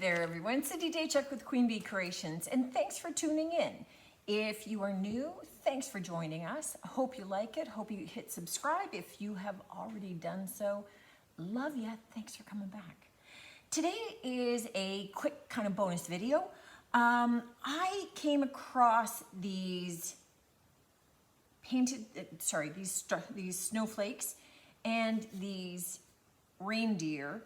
there everyone, Cindy Daychuck with Queen Bee Creations, and thanks for tuning in. If you are new, thanks for joining us. I hope you like it, hope you hit subscribe. If you have already done so, love ya, thanks for coming back. Today is a quick kind of bonus video. I came across these these snowflakes and these reindeer.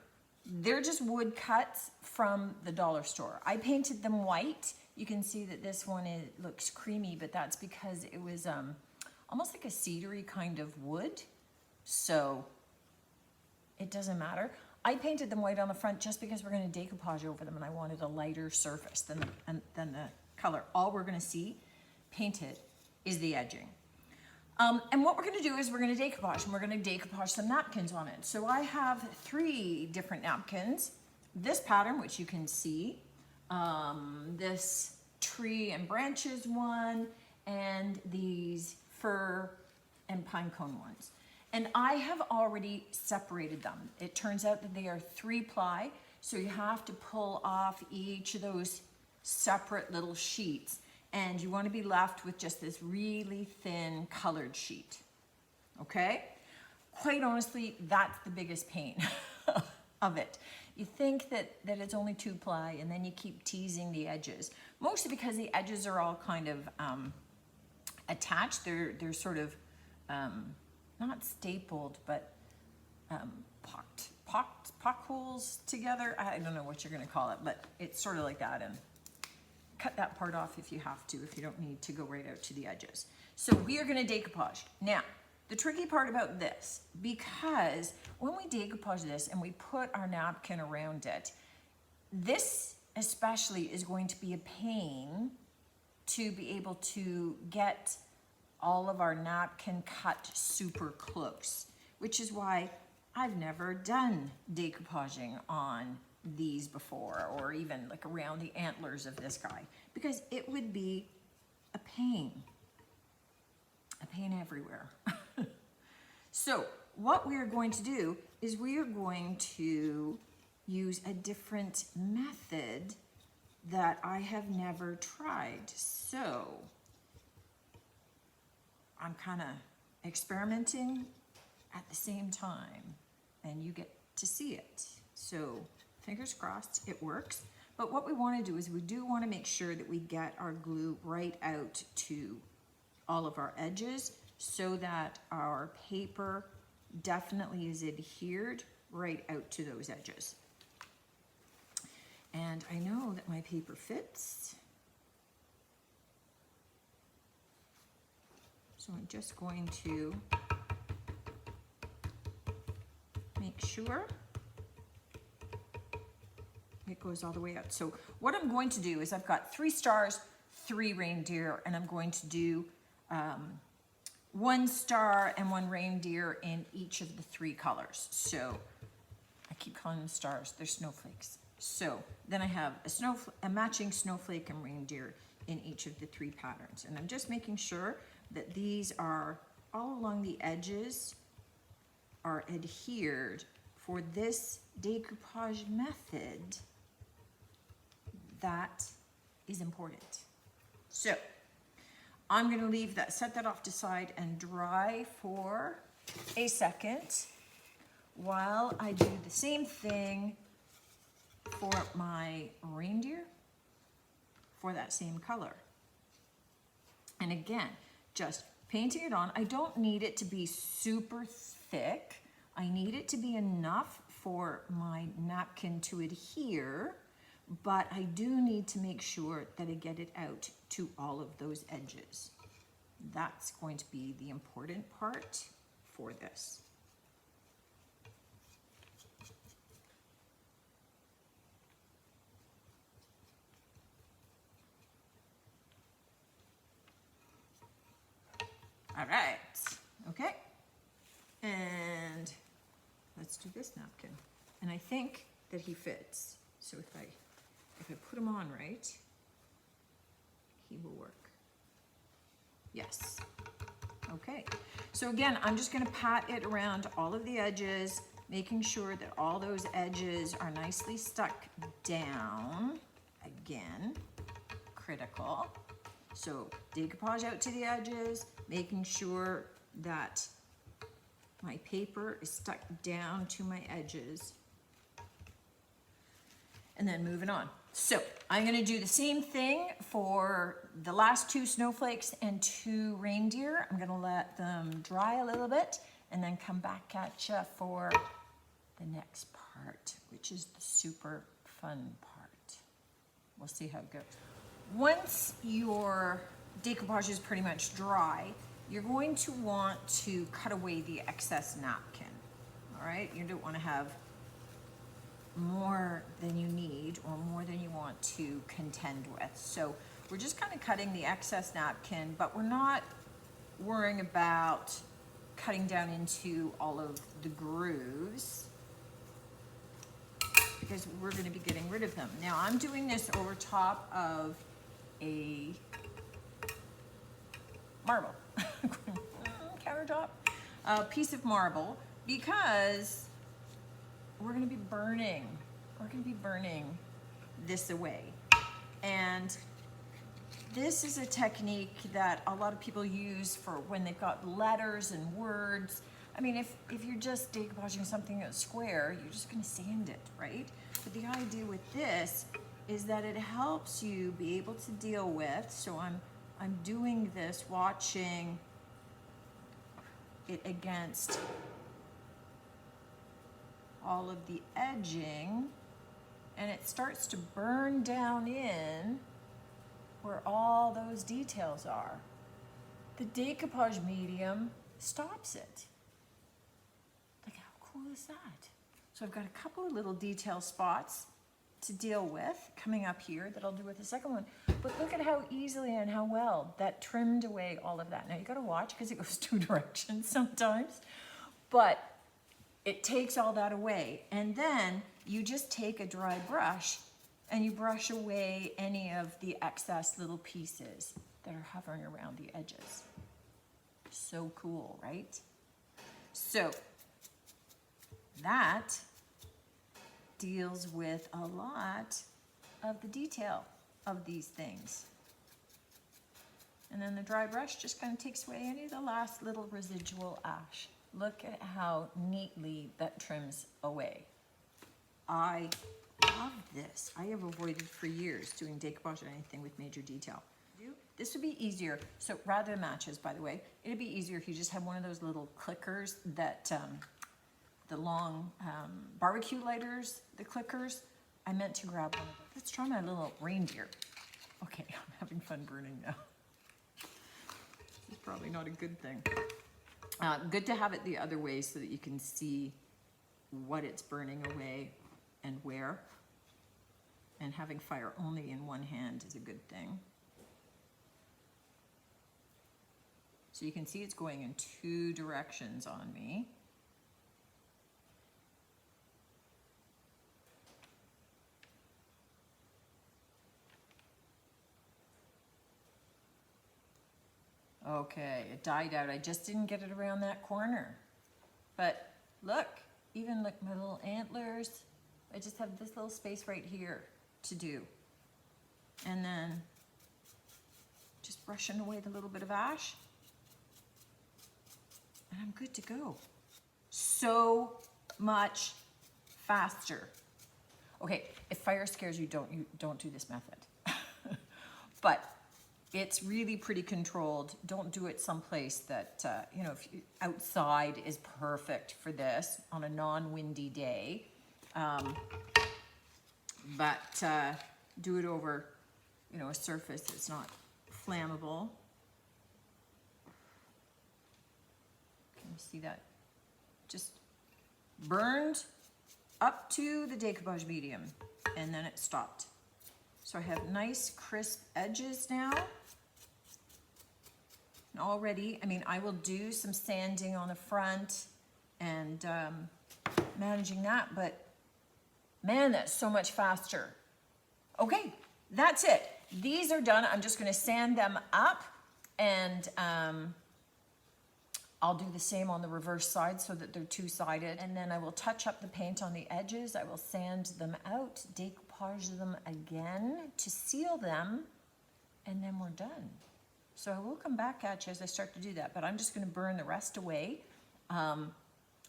They're just wood cuts from the dollar store. I painted them white. You can see that this one looks creamy, but that's because it was almost like a cedary kind of wood. So it doesn't matter. I painted them white on the front just because we're going to decoupage over them and I wanted a lighter surface than the color. All we're going to see painted is the edging. And what we're going to do is we're going to decoupage, and we're going to decoupage some napkins on it. So I have 3 different napkins. This pattern, which you can see, this tree and branches one, and these fir and pine cone ones. And I have already separated them. It turns out that they are 3-ply, so you have to pull off each of those separate little sheets. And you want to be left with just this really thin colored sheet, okay? Quite honestly, that's the biggest pain of it. You think that it's only 2-ply, and then you keep teasing the edges, mostly because the edges are all kind of attached. They're sort of not stapled, but pock holes together. I don't know what you're going to call it, but it's sort of like that. And cut that part off if you have to, if you don't need to go right out to the edges. So we are going to decoupage. Now, the tricky part about this, because when we decoupage this and we put our napkin around it, this especially is going to be a pain to be able to get all of our napkin cut super close, which is why I've never done decoupaging on these before, or even like around the antlers of this guy, because it would be a pain everywhere. So what we are going to do is we are going to use a different method that I have never tried. So I'm kind of experimenting at the same time, and you get to see it. So fingers crossed it works. But what we want to do is we do want to make sure that we get our glue right out to all of our edges so that our paper definitely is adhered right out to those edges. And I know that my paper fits. So I'm just going to make sure it goes all the way out. So what I'm going to do is I've got 3 stars, 3 reindeer, and I'm going to do 1 star and 1 reindeer in each of the 3 colors. So I keep calling them stars, they're snowflakes. So then I have a matching snowflake and reindeer in each of the 3 patterns. And I'm just making sure that these are all along the edges are adhered for this decoupage method. That is important. So I'm going to leave that, set that off to side and dry for a second while I do the same thing for my reindeer for that same color. And again, just painting it on. I don't need it to be super thick. I need it to be enough for my napkin to adhere, but I do need to make sure that I get it out to all of those edges. That's going to be the important part for this. All right, okay. And let's do this napkin. And I think that he fits. So if I put him on right, he will work. Yes. Okay. So again, I'm just going to pat it around all of the edges. making sure that all those edges are nicely stuck down. Again, critical. So decoupage out to the edges, making sure that my paper is stuck down to my edges. And then moving on. So I'm gonna do the same thing for the last 2 snowflakes and 2 reindeer. I'm gonna let them dry a little bit and then come back at you for the next part, which is the super fun part. We'll see how it goes. Once your decoupage is pretty much dry, you're going to want to cut away the excess napkin. All right, you don't want to have more than you need or more than you want to contend with. So we're just kind of cutting the excess napkin, but we're not worrying about cutting down into all of the grooves because we're going to be getting rid of them. Now I'm doing this over top of a marble, countertop, a piece of marble, because we're going to be burning this away. And this is a technique that a lot of people use for when they've got letters and words. I mean, if you're just decoupaging something that's square, you're just going to sand it, right? But the idea with this is that it helps you be able to deal with, so I'm doing this, watching it against all of the edging, and it starts to burn down in where all those details are. The decoupage medium stops it. Like, how cool is that? So I've got a couple of little detail spots to deal with coming up here that I'll do with the second one. But look at how easily and how well that trimmed away all of that. Now you gotta watch because it goes 2 directions sometimes, but it takes all that away. And then you just take a dry brush and you brush away any of the excess little pieces that are hovering around the edges. So cool, right? So that deals with a lot of the detail of these things. And then the dry brush just kind of takes away any of the last little residual ash. Look at how neatly that trims away. I love this. I have avoided for years doing decoupage or anything with major detail. This would be easier. So rather than matches, by the way, it'd be easier if you just had one of those little clickers that, the long barbecue lighters, the clickers. I meant to grab one of those. Let's try my little reindeer. Okay, I'm having fun burning now. This is probably not a good thing. Good to have it the other way so that you can see what it's burning away and where. And having fire only in one hand is a good thing. So you can see it's going in 2 directions on me. Okay, it died out. I just didn't get it around that corner. But look, even look, my little antlers. I just have this little space right here to do. And then just brushing away the little bit of ash. And I'm good to go. So much faster. Okay, if fire scares you, don't do this method. But it's really pretty controlled. Don't do it someplace that, you know, if outside is perfect for this on a non-windy day. But do it over, you know, a surface that's not flammable. Can you see that? Just burned up to the decoupage medium and then it stopped. So I have nice crisp edges now. And already, I mean, I will do some sanding on the front and managing that, but man, that's so much faster. Okay, that's it. These are done. I'm just gonna sand them up and I'll do the same on the reverse side so that they're two-sided, and then I will touch up the paint on the edges. I will sand them out, decoupage them again to seal them, and then we're done. So I will come back at you as I start to do that, but I'm just gonna burn the rest away, and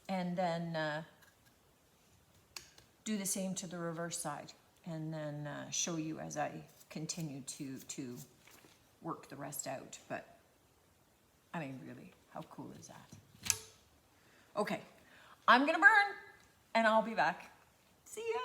then do the same to the reverse side, and then show you as I continue to work the rest out. But I mean, really, how cool is that? Okay, I'm gonna burn and I'll be back. See ya.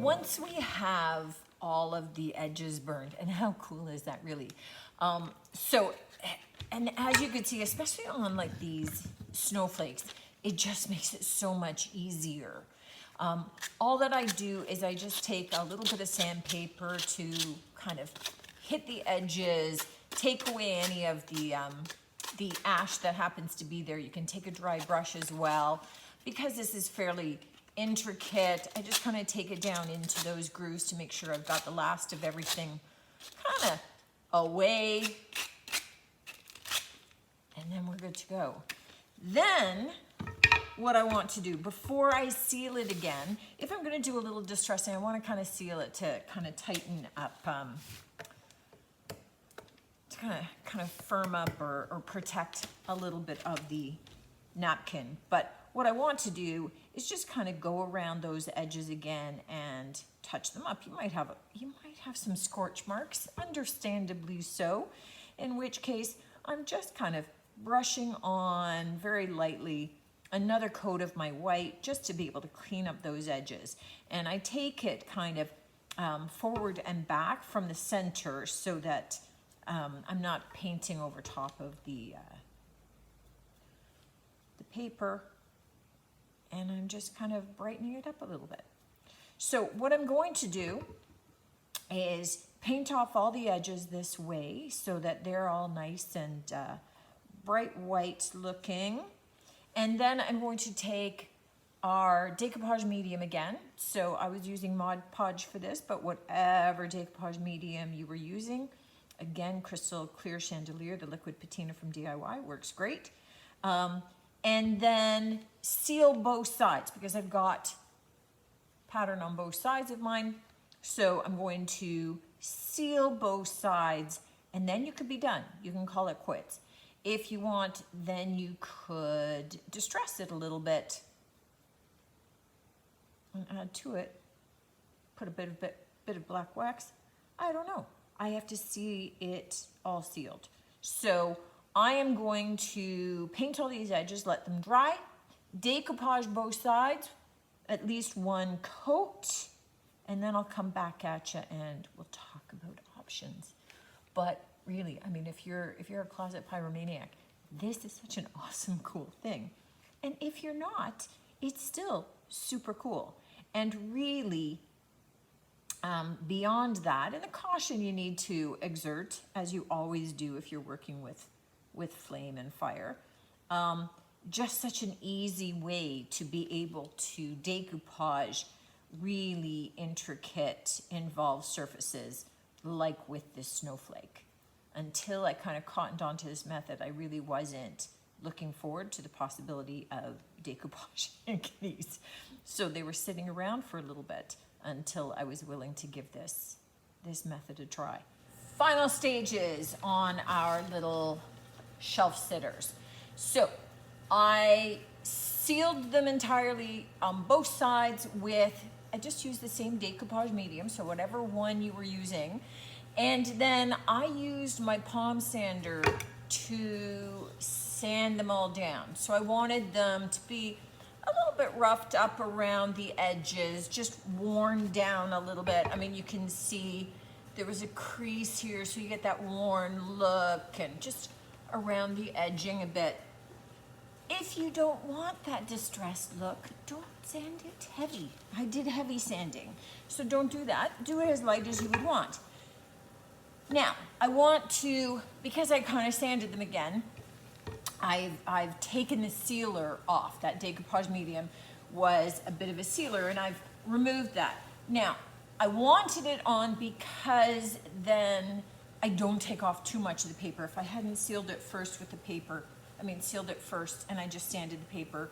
Once we have all of the edges burned, and how cool is that really? And as you can see, especially on like these snowflakes, it just makes it so much easier. All that I do is I just take a little bit of sandpaper to kind of hit the edges, take away any of the ash that happens to be there. You can take a dry brush as well. Because this is fairly intricate, I just kind of take it down into those grooves to make sure I've got the last of everything kind of away. And then we're good to go. Then what I want to do before I seal it again, if I'm going to do a little distressing, I want to kind of seal it to kind of tighten up, to kind of firm up or protect a little bit of the napkin. But what I want to do is just kind of go around those edges again and touch them up. You might have some scorch marks, understandably so, in which case I'm just kind of brushing on very lightly another coat of my white just to be able to clean up those edges. And I take it kind of forward and back from the center so that I'm not painting over top of the paper, and I'm just kind of brightening it up a little bit. So what I'm going to do is paint off all the edges this way so that they're all nice and bright white looking. And then I'm going to take our decoupage medium again. So I was using Mod Podge for this, but whatever decoupage medium you were using, again, crystal clear chandelier, the liquid patina from DIY works great. And then seal both sides because I've got pattern on both sides of mine. So I'm going to seal both sides, and then you could be done. You can call it quits. If you want, then you could distress it a little bit and add to it. Put a bit of black wax. I don't know. I have to see it all sealed. So I am going to paint all these edges, let them dry, decoupage both sides, at least one coat, and then I'll come back at you and we'll talk about options. But really, I mean, if you're a closet pyromaniac, this is such an awesome, cool thing. And if you're not, it's still super cool. And really, beyond that, and the caution you need to exert, as you always do if you're working with flame and fire, just such an easy way to be able to decoupage really intricate, involved surfaces like with this snowflake. Until I kind of cottoned onto this method, I really wasn't looking forward to the possibility of decoupaging these. So they were sitting around for a little bit until I was willing to give this method a try. Final stages on our little shelf sitters. So I sealed them entirely on both sides with, I just used the same decoupage medium, so whatever one you were using. And then I used my palm sander to sand them all down. So I wanted them to be a little bit roughed up around the edges, just worn down a little bit. I mean, you can see there was a crease here, so you get that worn look, and just around the edging a bit. If you don't want that distressed look, don't sand it heavy. I did heavy sanding, so don't do that. Do it as light as you would want. Now, I want to, because I kind of sanded them again, I've taken the sealer off. That decoupage medium was a bit of a sealer, and I've removed that. Now, I wanted it on because then I don't take off too much of the paper. If I hadn't sealed it first with the paper, sealed it first and I just sanded the paper,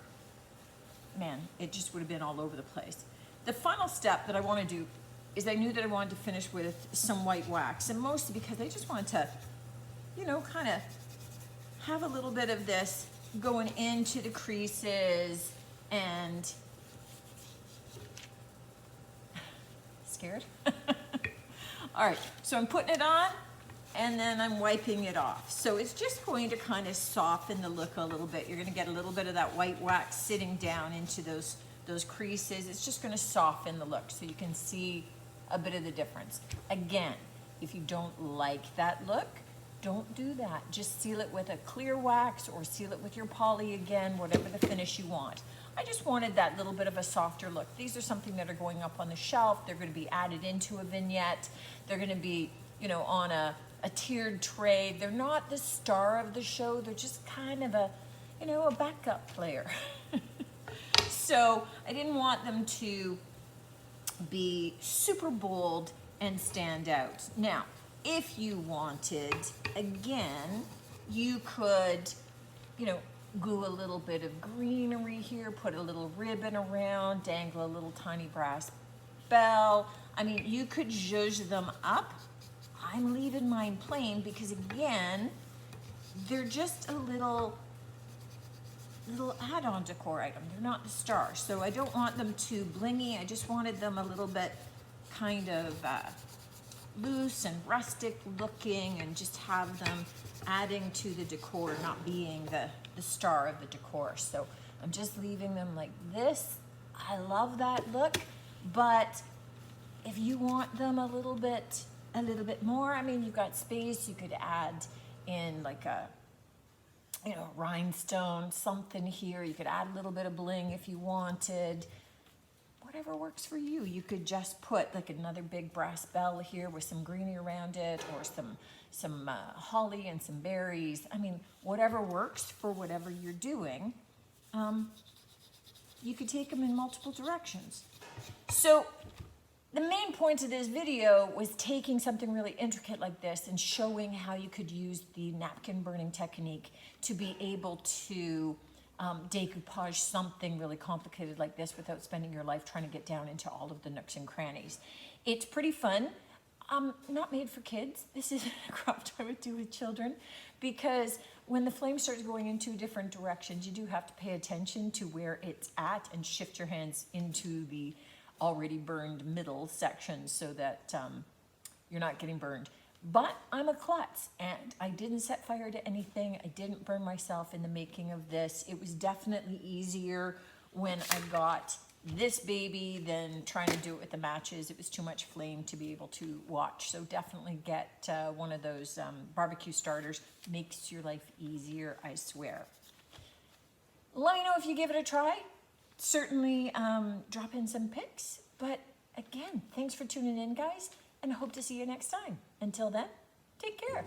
man, it just would have been all over the place. The final step that I want to do is I knew that I wanted to finish with some white wax, and mostly because I just wanted to, you know, kind of have a little bit of this going into the creases and scared? All right, so I'm putting it on and then I'm wiping it off. So it's just going to kind of soften the look a little bit. You're going to get a little bit of that white wax sitting down into those creases. It's just going to soften the look so you can see a bit of the difference. Again, if you don't like that look, don't do that. Just seal it with a clear wax or seal it with your poly again, whatever the finish you want. I just wanted that little bit of a softer look. These are something that are going up on the shelf. They're going to be added into a vignette. They're going to be, you know, on a tiered tray. They're not the star of the show. They're just kind of a, you know, a backup player. So I didn't want them to be super bold and stand out. Now, if you wanted, again, you could, you know, glue a little bit of greenery here, put a little ribbon around, dangle a little tiny brass bell. I mean, you could zhuzh them up. I'm leaving mine plain because, again, they're just a little add-on decor item. They're not the star. So I don't want them too blingy. I just wanted them a little bit kind of loose and rustic looking, and just have them adding to the decor, not being the star of the decor. So I'm just leaving them like this. I love that look, but if you want them a little bit more, I mean, you've got space. You could add in like a, you know, rhinestone, something here. You could add a little bit of bling if you wanted. Whatever works for you. You could just put like another big brass bell here with some greenery around it, or some holly and some berries. I mean, whatever works for whatever you're doing. You could take them in multiple directions. So the main point of this video was taking something really intricate like this and showing how you could use the napkin burning technique to be able to decoupage something really complicated like this without spending your life trying to get down into all of the nooks and crannies. It's pretty fun. Not made for kids. This isn't a craft I would do with children, because when the flame starts going in two different directions, you do have to pay attention to where it's at and shift your hands into the already burned middle section so that you're not getting burned. But I'm a klutz, and I didn't set fire to anything. I didn't burn myself in the making of this. It was definitely easier when I got this baby than trying to do it with the matches. It was too much flame to be able to watch. So definitely get one of those barbecue starters. Makes your life easier, I swear. Let me know if you give it a try. Certainly drop in some pics. But again, thanks for tuning in, guys, and hope to see you next time. Until then, take care.